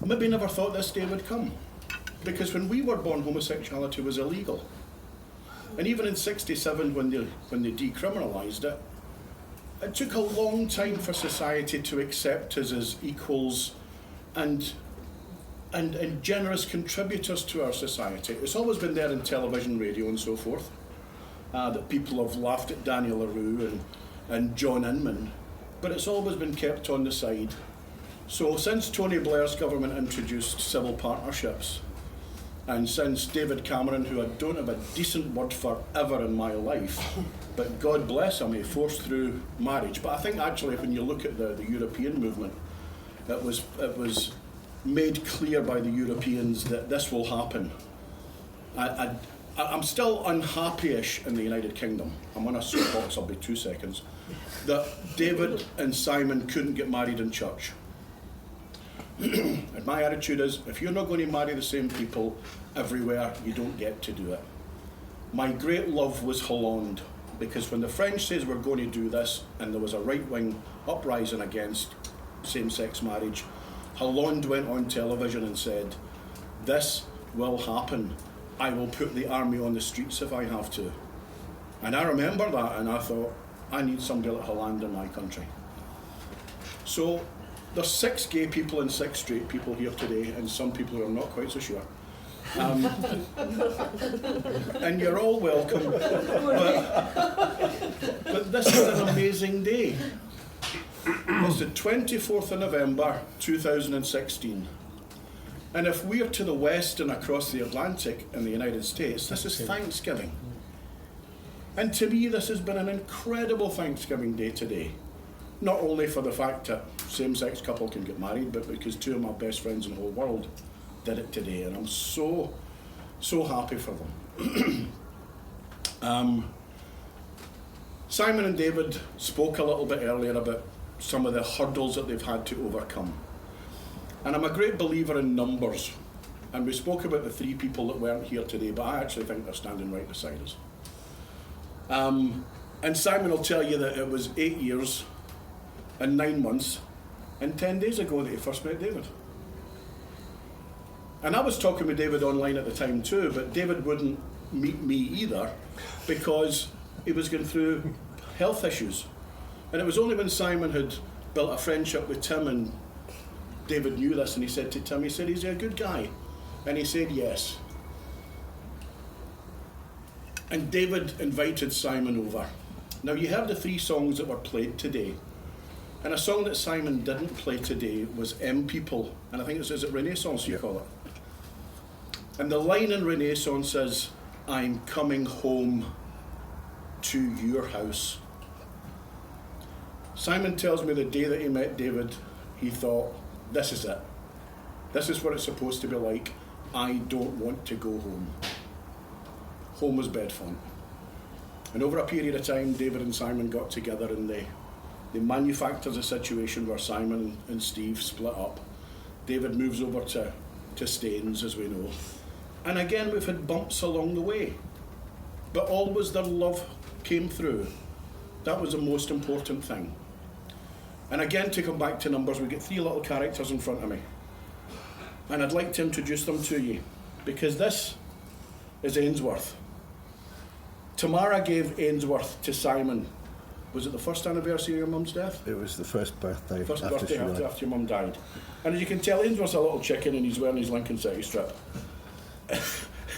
maybe never thought this day would come. Because when we were born, homosexuality was illegal. And even in '67, when they decriminalised it, it took a long time for society to accept us as equals and generous contributors to our society. It's always been there in television, radio and so forth, that people have laughed at Daniel LaRue and John Inman, but it's always been kept on the side. So since Tony Blair's government introduced civil partnerships, and since David Cameron, who I don't have a decent word for ever in my life, but God bless him, he forced through marriage. But I think actually when you look at the European movement, it was made clear by the Europeans that this will happen. I'm still unhappy-ish in the United Kingdom. I'm on a soapbox, I'll be 2 seconds, that David and Simon couldn't get married in church. And my attitude is, if you're not going to marry the same people everywhere, you don't get to do it. My great love was Hollande, because when the French says we're going to do this, and there was a right-wing uprising against same-sex marriage, Hollande went on television and said, this will happen. I will put the army on the streets if I have to. And I remember that, and I thought, I need somebody like Hollande in my country. So there's 6 gay people and 6 straight people here today, and some people who are not quite so sure. And you're all welcome. But this is an amazing day. It's the 24th of November 2016. And if we're to the west and across the Atlantic in the United States, this is Thanksgiving. And to me, this has been an incredible Thanksgiving day today. Not only for the fact that same-sex couple can get married, but because 2 of my best friends in the whole world did it today, and I'm so happy for them. Simon and David spoke a little bit earlier about some of the hurdles that they've had to overcome. And I'm a great believer in numbers. And we spoke about the 3 people that weren't here today, but I actually think they're standing right beside us. And Simon will tell you that it was 8 years and 9 months and 10 days ago that he first met David. And I was talking with David online at the time too, but David wouldn't meet me either because he was going through health issues. And it was only when Simon had built a friendship with Tim, and David knew this, and he said to Tim, he said, "Is he a good guy?" And he said yes. And David invited Simon over. Now you heard the 3 songs that were played today. And a song that Simon didn't play today was M People. And I think is it Renaissance you call it? And the line in Renaissance is, "I'm coming home to your house." Simon tells me the day that he met David, he thought, this is it. This is what it's supposed to be like. I don't want to go home. Home was Bedfont. And over a period of time, David and Simon got together and they manufactured a situation where Simon and Steve split up. David moves over to Staines, as we know. And again, we've had bumps along the way. But always their love came through. That was the most important thing. And again, to come back to numbers, we get 3 little characters in front of me. And I'd like to introduce them to you, because this is Ainsworth. Tamara gave Ainsworth to Simon. Was it the first anniversary of your mum's death? It was the first birthday after your mum died. And as you can tell, Ainsworth's a little chicken and he's wearing his Lincoln City strip.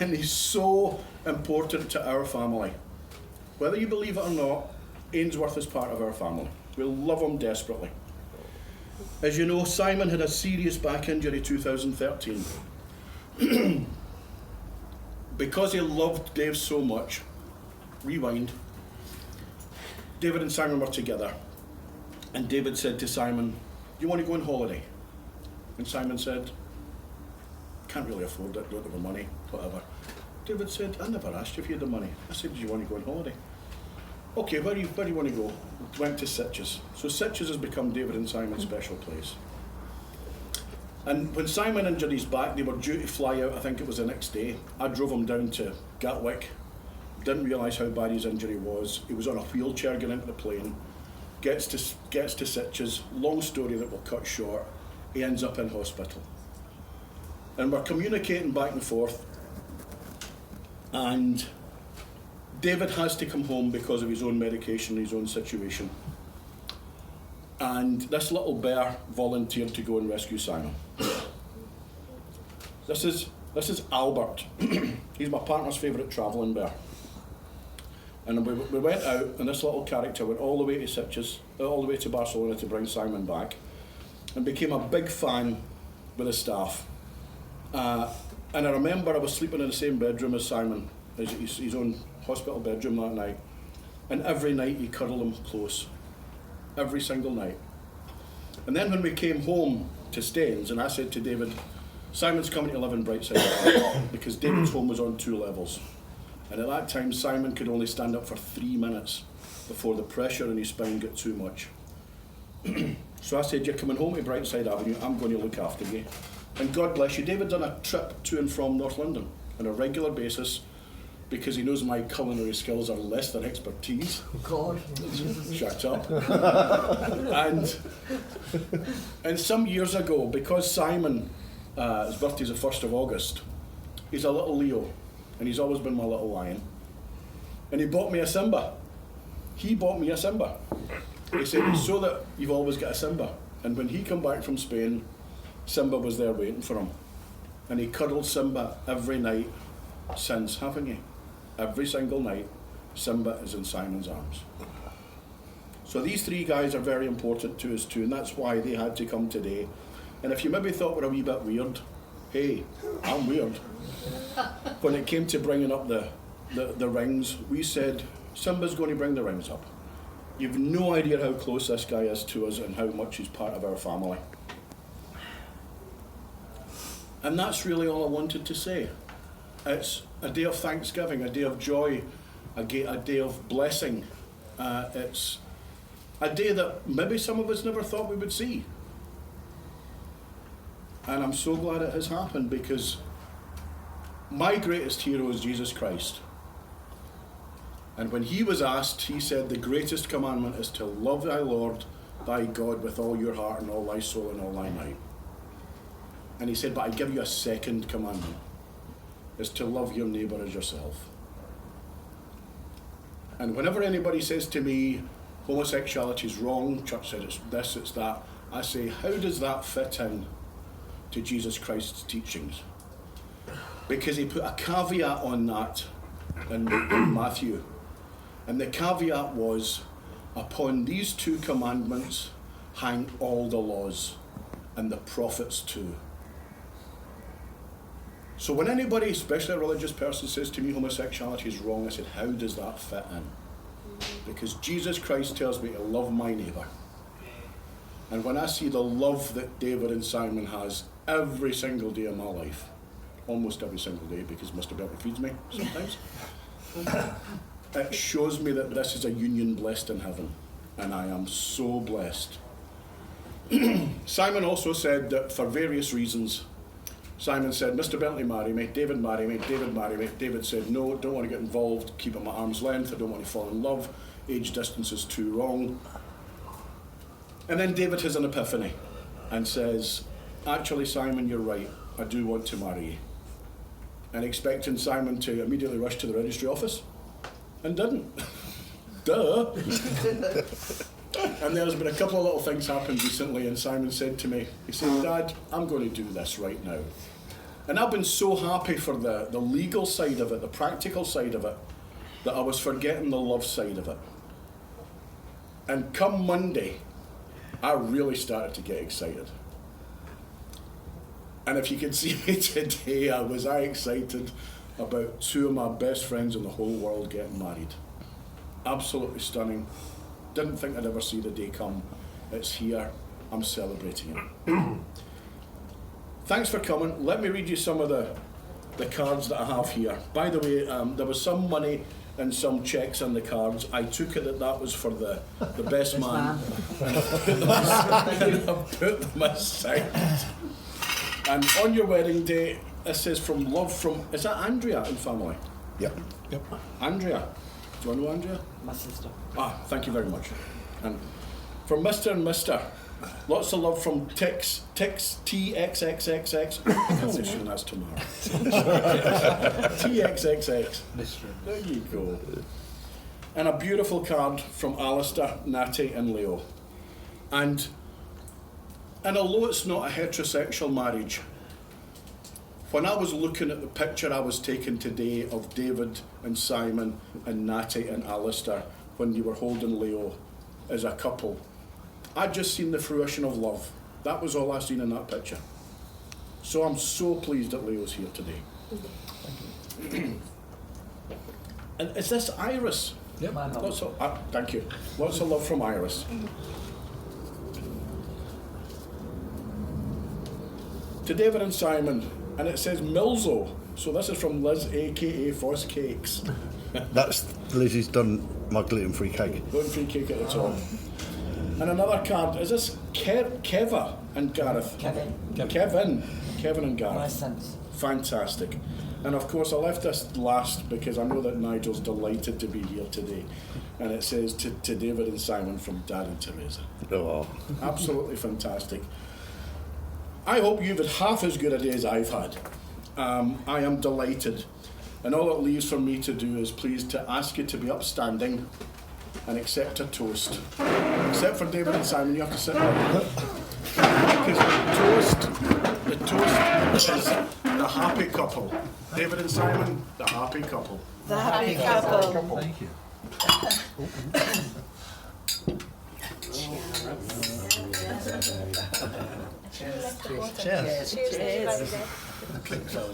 And he's so important to our family. Whether you believe it or not, Ainsworth is part of our family. We love him desperately. As you know, Simon had a serious back injury 2013. Because he loved Dave so much, rewind, David and Simon were together. And David said to Simon, "Do you want to go on holiday?" And Simon said, "Can't really afford it, don't have the money, whatever." David said, "I never asked you if you had the money. I said, do you want to go on holiday?" "Okay, where do you want to go?" Went to Sitges. So Sitges has become David and Simon's special place. And when Simon injured his back, they were due to fly out, I think it was the next day. I drove him down to Gatwick. Didn't realise how bad his injury was. He was on a wheelchair getting into the plane. Gets to Sitges. Long story that we'll cut short. He ends up in hospital. And we're communicating back and forth. And David has to come home because of his own medication, his own situation. And this little bear volunteered to go and rescue Simon. This is Albert. He's my partner's favourite travelling bear. And we went out, and this little character went all the way to Sitges, all the way to Barcelona to bring Simon back, and became a big fan with the staff. And I remember I was sleeping in the same bedroom as Simon, his own hospital bedroom that night, and every night he cuddled him close, every single night. And then when we came home to Staines, and I said to David, Simon's coming to live in Brightside because David's home was on 2 levels. And at that time, Simon could only stand up for 3 minutes before the pressure in his spine got too much. So I said, you're coming home to Brightside Avenue, I'm going to look after you. And God bless you, David done a trip to and from North London on a regular basis because he knows my culinary skills are less than expertise. God. Shut up. And some years ago, because Simon, his birthday's the 1st of August, he's a little Leo. And he's always been my little lion. And he bought me a Simba. He bought me a Simba. He said, so that you've always got a Simba. And when he come back from Spain, Simba was there waiting for him. And he cuddled Simba every night since, haven't you? Every single night, Simba is in Simon's arms. So these 3 guys are very important to us too, and that's why they had to come today. And if you maybe thought we're a wee bit weird, hey, I'm weird. When it came to bringing up the rings, we said, Simba's going to bring the rings up. You've no idea how close this guy is to us and how much he's part of our family. And that's really all I wanted to say. It's a day of thanksgiving, a day of joy, a day of blessing. It's a day that maybe some of us never thought we would see. And I'm so glad it has happened because my greatest hero is Jesus Christ. And when he was asked, he said, the greatest commandment is to love thy Lord, thy God, with all your heart and all thy soul and all thy might. And he said, but I give you a second commandment, is to love your neighbour as yourself. And whenever anybody says to me, homosexuality is wrong, church said it's this, it's that, I say, how does that fit in to Jesus Christ's teachings? Because he put a caveat on that in Matthew. And the caveat was, upon these 2 commandments hang all the laws and the prophets too. So when anybody, especially a religious person, says to me homosexuality is wrong, I said, how does that fit in? Because Jesus Christ tells me to love my neighbour. And when I see the love that David and Simon has every single day of my life, almost every single day because Mr. Belton feeds me sometimes, it shows me that this is a union blessed in heaven. And I am so blessed. Simon also said that for various reasons, Simon said, Mr. Bentley, marry me. David, marry me. David, marry me. David said, no, don't want to get involved. Keep him at arm's length. I don't want to fall in love. Age distance is too wrong. And then David has an epiphany and says, actually, Simon, you're right. I do want to marry you. And expecting Simon to immediately rush to the registry office. And didn't. Duh. And there's been a couple of little things happened recently, and Simon said to me, he said, Dad, I'm going to do this right now. And I've been so happy for the legal side of it, the practical side of it, that I was forgetting the love side of it. And come Monday, I really started to get excited. And if you could see me today, I was excited about 2 of my best friends in the whole world getting married. Absolutely stunning. Didn't think I'd ever see the day come. It's here. I'm celebrating it. Thanks for coming. Let me read you some of the cards that I have here. By the way, there was some money and some checks on the cards. I took it that was for the best man. And I put them aside. And on your wedding day, it says from love from, is that Andrea and family? Yep. Andrea. Do you know Andrea? My sister. Ah, thank you very much. And from Mr. and Mr. Lots of love from Tix, TXXXX. I can say soon, that's tomorrow. TXXX. There you go. And a beautiful card from Alistair, Natty and Leo. And although it's not a heterosexual marriage, when I was looking at the picture I was taking today of David and Simon and Natty and Alistair when they were holding Leo as a couple, I'd just seen the fruition of love. That was all I seen in that picture. So I'm so pleased that Leo's here today. And is this Iris? Yep. Lots of, thank you. Lots of love from Iris. To David and Simon, and it says Milzo. So this is from Liz, aka Foss Cakes. That's Lizzie's done my gluten-free cake. Gluten-free cake at the top. And another card, is this Keva and Gareth? Kevin and Gareth. My sense. Fantastic. And of course I left this last because I know that Nigel's delighted to be here today. And it says to David and Simon from Dad and Teresa. Oh. Absolutely fantastic. I hope you've had half as good a day as I've had. I am delighted. And all it leaves for me to do is please to ask you to be upstanding and accept a toast. Except for David and Simon, you have to sit there. Because the toast is the happy couple. David and Simon, the happy couple. The happy couple. Thank you. Cheers. Cheers.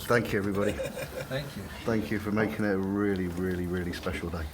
Thank you, everybody. Thank you. Thank you for making it a really, really, really special day.